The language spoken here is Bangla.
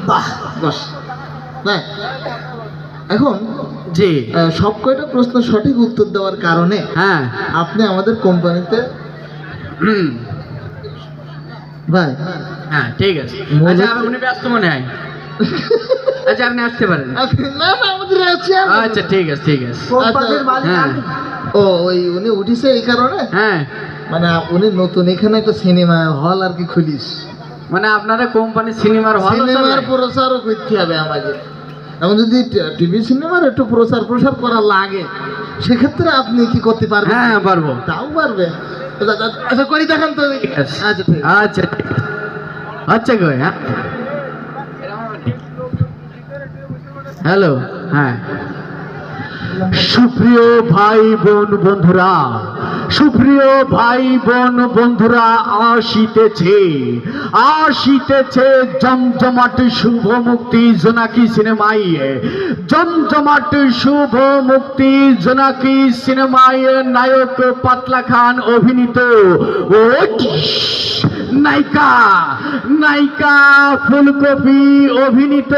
বাহ বস না এখন জি সব কয়টা প্রশ্ন সঠিক উত্তর দেওয়ার কারণে হ্যাঁ আপনি আমাদের কোম্পানিতে হুম ভাই হ্যাঁ ঠিক আছে মূলত- আচ্ছা উনি ব্যস্ত মনে হয় আচ্ছা আপনি আসতে পারেন না না আমাদের আছে আচ্ছা ঠিক আছে ঠিক আছে কোম্পানির মালিক হ্যাঁ আমি। ও ওই উনি উঠিছে এই কারণে হ্যাঁ মানে উনি নতুন এখানে একটা সিনেমা হল আর কি খুলিস মানে আপনারা কোম্পানি সিনেমার হল সিনেমার প্রচারও করতে হবে আমাকে এখন যদি টিভি সিনেমার একটু প্রচার করা লাগে সেক্ষেত্রে আপনি কি করতে পারবেন হ্যাঁ পারবো তাও পারবে আচ্ছা করি দেখান তো আচ্ছা ঠিক আছে। আচ্ছা আচ্ছা কই হ্যাঁ হ্যালো হ্যাঁ সুপ্রিয় ভাই বোন বন্ধুরা সুপ্রিয় ভাই বোন বন্ধুরা আসিতেছে জমজমাট শুভ মুক্তি জোনাকি সিনেমায় জমজমাট শুভ মুক্তি জোনাকি সিনেমায় নায়ক পাতলা খান অভিনীত ও নায়িকা ফুলকপি অভিনীত